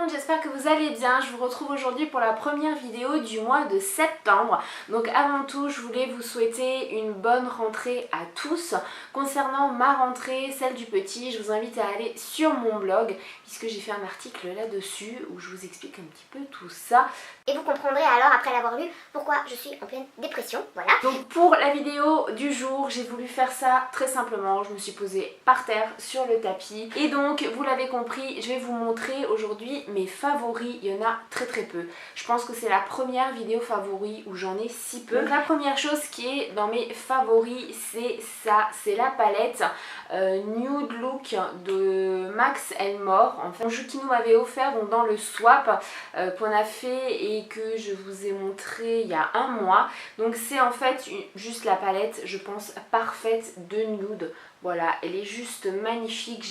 monde, j'espère que vous allez bien. Je vous retrouve aujourd'hui pour la première vidéo du mois de septembre. Donc avant tout, je voulais vous souhaiter une bonne rentrée à tous. Concernant ma rentrée, celle du petit, je vous invite à aller sur mon blog puisque j'ai fait un article là-dessus où je vous explique un petit peu tout ça. Et vous comprendrez alors, après l'avoir lu, pourquoi je suis en pleine dépression, voilà. Donc pour la vidéo du jour, j'ai voulu faire ça très simplement. Je me suis posée par terre sur le tapis. Et donc, vous l'avez compris, je vais vous montrer aujourd'hui mes favoris. Il y en a très peu. Je pense que c'est la première vidéo favoris où j'en ai si peu. Donc la première chose qui est dans mes favoris, c'est ça. C'est la palette Nude Look de Max Elmore. Enfin, un jeu qui nous m'avait offert donc dans le swap qu'on a fait et que je vous ai montré il y a un mois. Donc c'est en fait juste la palette, je pense, parfaite de nude. Voilà, elle est juste magnifique.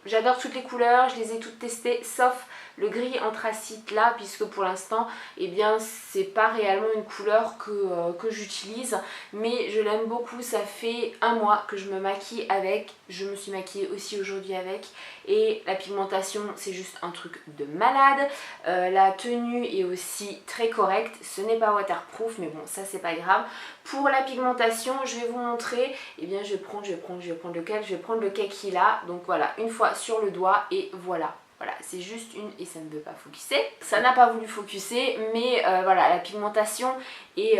J'adore toutes les couleurs, je les ai toutes testées sauf le gris anthracite là, puisque pour l'instant, eh bien, c'est pas réellement une couleur que j'utilise, mais je l'aime beaucoup. Ça fait un mois que je me maquille avec, je me suis maquillée aussi aujourd'hui avec, et la pigmentation, c'est juste un truc de malade. La tenue est aussi très correcte, ce n'est pas waterproof, mais bon, ça c'est pas grave. Pour la pigmentation, je vais vous montrer, eh bien, je vais prendre lequel? Je vais prendre le Kekila, donc voilà, une fois sur le doigt, et voilà. Voilà, c'est juste une et ça ne veut pas focuser. Ça n'a pas voulu focuser, mais voilà, la pigmentation et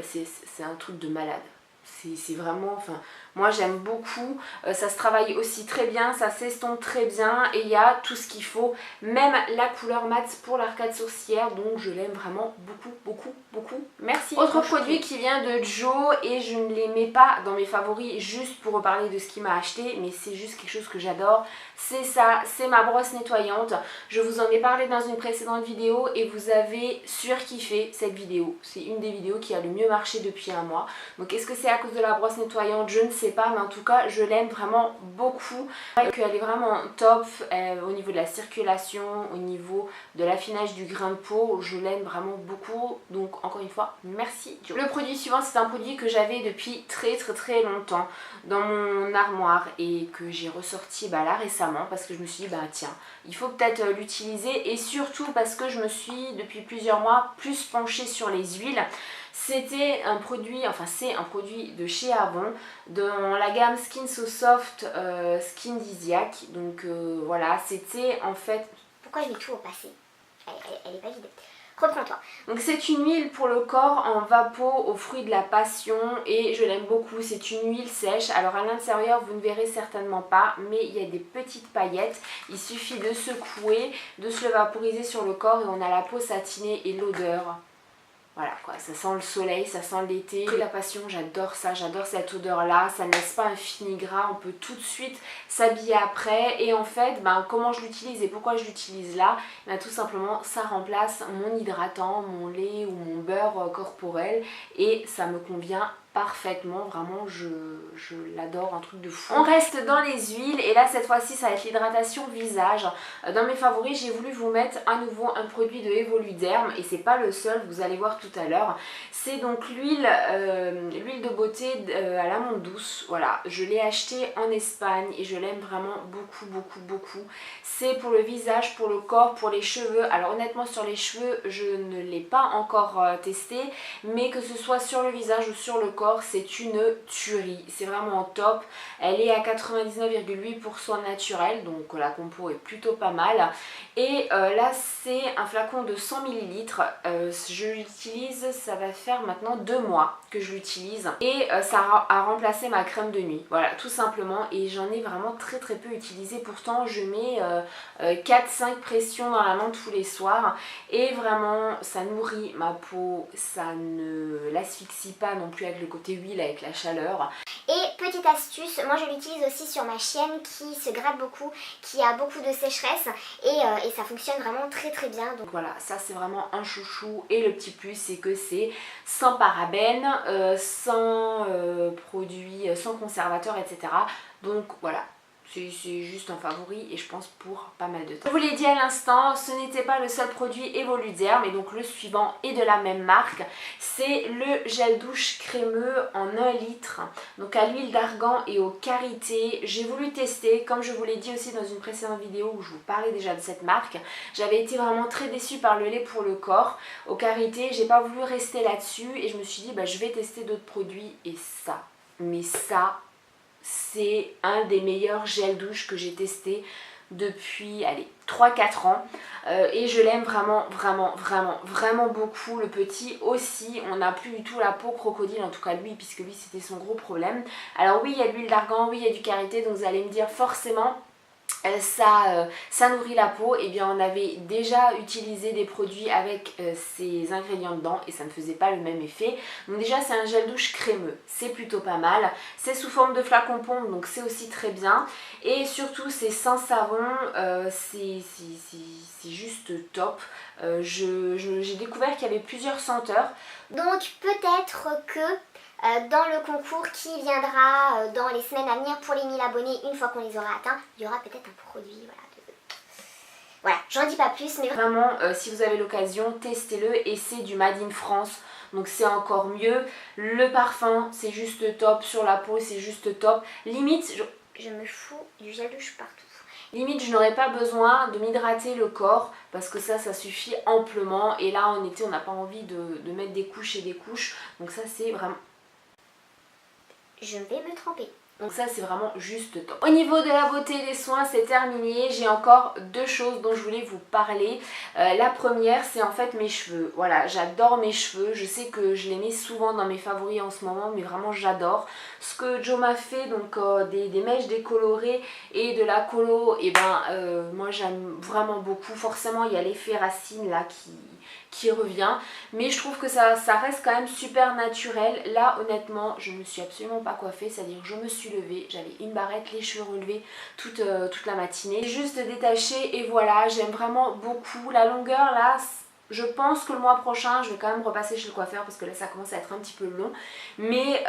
c'est un truc de malade. C'est vraiment, enfin, moi j'aime beaucoup, ça se travaille aussi très bien, ça s'estompe très bien et il y a tout ce qu'il faut, même la couleur mat pour l'arcade sourcilière, donc je l'aime vraiment beaucoup. Merci. Autre produit qui vient de Joe et je ne les mets pas dans mes favoris juste pour reparler de ce qu'il m'a acheté, mais c'est juste quelque chose que j'adore, c'est ça, c'est ma brosse nettoyante. Je vous en ai parlé dans une précédente vidéo et vous avez surkiffé cette vidéo. C'est une des vidéos qui a le mieux marché depuis un mois. Donc est-ce que c'est à cause de la brosse nettoyante? Je ne sais pas, mais en tout cas je l'aime vraiment beaucoup. Elle est vraiment top au niveau de la circulation, au niveau de l'affinage du grain de peau, je l'aime vraiment beaucoup. Donc encore une fois, merci Joe. Le produit suivant, c'est un produit que j'avais depuis très longtemps dans mon armoire et que j'ai ressorti là récemment parce que je me suis dit tiens, il faut peut-être l'utiliser, et surtout parce que je me suis depuis plusieurs mois plus penchée sur les huiles. C'était un produit, enfin c'est un produit de chez Avon dans la gamme Skin So Soft Skin Disiac. Donc voilà, c'était en fait... Pourquoi je mets tout au passé? Elle est pas vide. Reprends-toi. Donc c'est une huile pour le corps en vapeau aux fruits de la passion et je l'aime beaucoup. C'est une huile sèche. Alors à l'intérieur vous ne verrez certainement pas, mais il y a des petites paillettes. Il suffit de secouer, de se le vaporiser sur le corps et on a la peau satinée et l'odeur. Voilà quoi, ça sent le soleil, ça sent l'été. La passion, j'adore ça, j'adore cette odeur là, ça ne laisse pas un fini gras, on peut tout de suite s'habiller après. Et en fait, comment je l'utilise et pourquoi je l'utilise là? Tout simplement, ça remplace mon hydratant, mon lait ou mon beurre corporel et ça me convient parfaitement, vraiment je l'adore, un truc de fou. On reste dans les huiles et là cette fois-ci ça va être l'hydratation visage. Dans mes favoris j'ai voulu vous mettre à nouveau un produit de Evoluderm et c'est pas le seul, vous allez voir tout à l'heure. C'est donc l'huile de beauté à l'amande douce. Voilà, je l'ai acheté en Espagne et je l'aime vraiment beaucoup. C'est pour le visage, pour le corps, pour les cheveux. Alors honnêtement sur les cheveux je ne l'ai pas encore testé, mais que ce soit sur le visage ou sur le corps, c'est une tuerie, c'est vraiment top. Elle est à 99,8% naturelle, donc la compo est plutôt pas mal. Et là c'est un flacon de 100 ml, je l'utilise, ça va faire maintenant 2 mois que je l'utilise et ça a remplacé ma crème de nuit, voilà tout simplement, et j'en ai vraiment très peu utilisé. Pourtant je mets 4-5 pressions dans la main tous les soirs et vraiment ça nourrit ma peau, ça ne l'asphyxie pas non plus avec le côté huile, avec la chaleur. Et petite astuce, moi je l'utilise aussi sur ma chienne qui se gratte beaucoup, qui a beaucoup de sécheresse et ça fonctionne vraiment très bien. Donc voilà, ça c'est vraiment un chouchou, et le petit plus c'est que c'est sans parabènes, sans produits, sans conservateurs, etc. Donc voilà, c'est juste un favori et je pense pour pas mal de temps. Je vous l'ai dit à l'instant, ce n'était pas le seul produit Evoluderm et donc le suivant est de la même marque. C'est le gel douche crémeux en 1 litre, donc à l'huile d'argan et au karité. J'ai voulu tester, comme je vous l'ai dit aussi dans une précédente vidéo où je vous parlais déjà de cette marque. J'avais été vraiment très déçue par le lait pour le corps. Au karité, j'ai pas voulu rester là-dessus et je me suis dit bah, je vais tester d'autres produits et ça, mais ça, c'est un des meilleurs gels douche que j'ai testé depuis, allez, 3-4 ans et je l'aime vraiment beaucoup. Le petit aussi, on n'a plus du tout la peau crocodile, en tout cas lui, puisque lui c'était son gros problème. Alors oui, il y a de l'huile d'argan, oui il y a du karité, donc vous allez me dire forcément ça nourrit la peau. Et bien on avait déjà utilisé des produits avec ces ingrédients dedans et ça ne faisait pas le même effet. Donc déjà c'est un gel douche crémeux, c'est plutôt pas mal. C'est sous forme de flacon pompe, donc c'est aussi très bien. Et surtout c'est sans savon, c'est juste top. J'ai découvert qu'il y avait plusieurs senteurs. Donc peut-être que dans le concours qui viendra dans les semaines à venir pour les 1000 abonnés, une fois qu'on les aura atteints, il y aura peut-être un produit, voilà, j'en dis pas plus, mais vraiment, si vous avez l'occasion, testez-le et c'est du Made in France. Donc c'est encore mieux. Le parfum, c'est juste top. Sur la peau, c'est juste top. Limite, je me fous du gel douche partout. Limite, je n'aurais pas besoin de m'hydrater le corps parce que ça suffit amplement. Et là, en été, on n'a pas envie de mettre des couches et des couches. Donc ça, c'est vraiment... Je vais me tremper. Donc ça c'est vraiment juste top. Au niveau de la beauté et des soins c'est terminé. J'ai encore 2 choses dont je voulais vous parler. La première c'est en fait mes cheveux. Voilà, j'adore mes cheveux. Je sais que je les mets souvent dans mes favoris en ce moment, mais vraiment j'adore. Ce que Joe m'a fait, donc des mèches décolorées et de la colo, et ben moi j'aime vraiment beaucoup. Forcément il y a l'effet racine là qui revient, mais je trouve que ça reste quand même super naturel. Là honnêtement je ne me suis absolument pas coiffée, c'est-à-dire je me suis levée, j'avais une barrette, les cheveux relevés toute la matinée, juste détachée et voilà, j'aime vraiment beaucoup. La longueur là, je pense que le mois prochain je vais quand même repasser chez le coiffeur parce que là ça commence à être un petit peu long, mais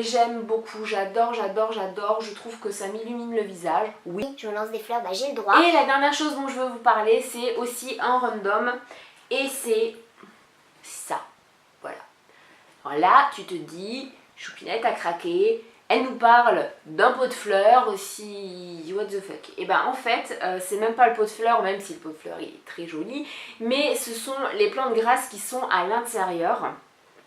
j'aime beaucoup, j'adore, je trouve que ça m'illumine le visage. Oui, je me lance des fleurs, bah j'ai le droit. Et la dernière chose dont je veux vous parler c'est aussi un random. Et c'est ça, voilà. Alors là, tu te dis, Choupinette a craqué, elle nous parle d'un pot de fleurs aussi, what the fuck. Et ben en fait, c'est même pas le pot de fleurs, même si le pot de fleurs il est très joli, mais ce sont les plantes grasses qui sont à l'intérieur.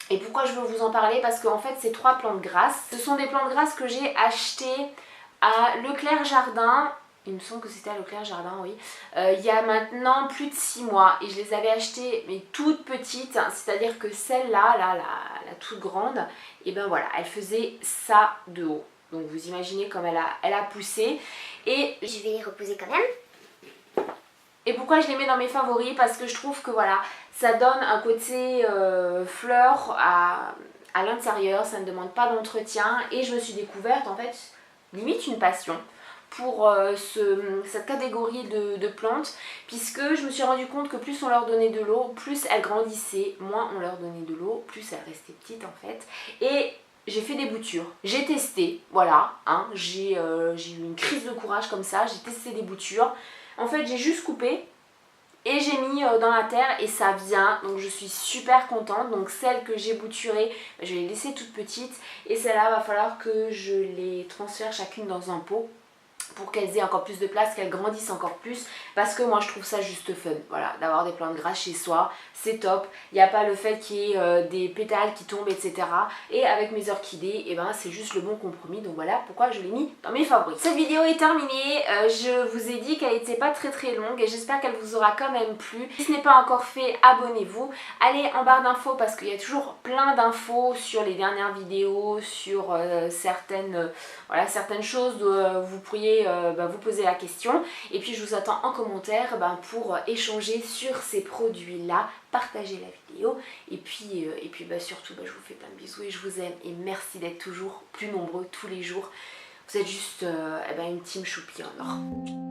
Et pourquoi je veux vous en parler? Parce qu'en fait, ces 3 plantes grasses, ce sont des plantes grasses que j'ai achetées à Leclerc Jardin. Il me semble que c'était à Leclerc Jardin, oui. Il y a maintenant plus de 6 mois et je les avais achetées mais toutes petites, c'est-à-dire que celle-là, la toute grande, et ben voilà, elle faisait ça de haut. Donc vous imaginez comme elle a poussé. Et je vais les reposer quand même. Et pourquoi je les mets dans mes favoris? Parce que je trouve que voilà, ça donne un côté fleur à l'intérieur, ça ne demande pas d'entretien et je me suis découverte en fait limite une passion pour cette catégorie de plantes, puisque je me suis rendu compte que plus on leur donnait de l'eau, plus elles grandissaient, moins on leur donnait de l'eau, plus elles restaient petites en fait. Et j'ai fait des boutures, j'ai testé, voilà, hein, j'ai eu une crise de courage comme ça, j'ai testé des boutures. En fait j'ai juste coupé et j'ai mis dans la terre et ça vient, donc je suis super contente. Donc celles que j'ai bouturées, je vais les laisser toutes petites et celles-là va falloir que je les transfère chacune dans un pot pour qu'elles aient encore plus de place, qu'elles grandissent encore plus, parce que moi je trouve ça juste fun, voilà, d'avoir des plantes grasses chez soi, c'est top. Il n'y a pas le fait qu'il y ait des pétales qui tombent, etc. Et avec mes orchidées, et ben c'est juste le bon compromis, donc voilà pourquoi je l'ai mis dans mes favoris. Cette vidéo est terminée, je vous ai dit qu'elle n'était pas très longue et j'espère qu'elle vous aura quand même plu. Si ce n'est pas encore fait, abonnez-vous, allez en barre d'infos parce qu'il y a toujours plein d'infos sur les dernières vidéos, sur certaines choses où vous pourriez vous poser la question, et puis je vous attends en commentaire pour échanger sur ces produits là, partager la vidéo et puis surtout je vous fais plein de bisous et je vous aime et merci d'être toujours plus nombreux tous les jours. Vous êtes juste une team choupi en or.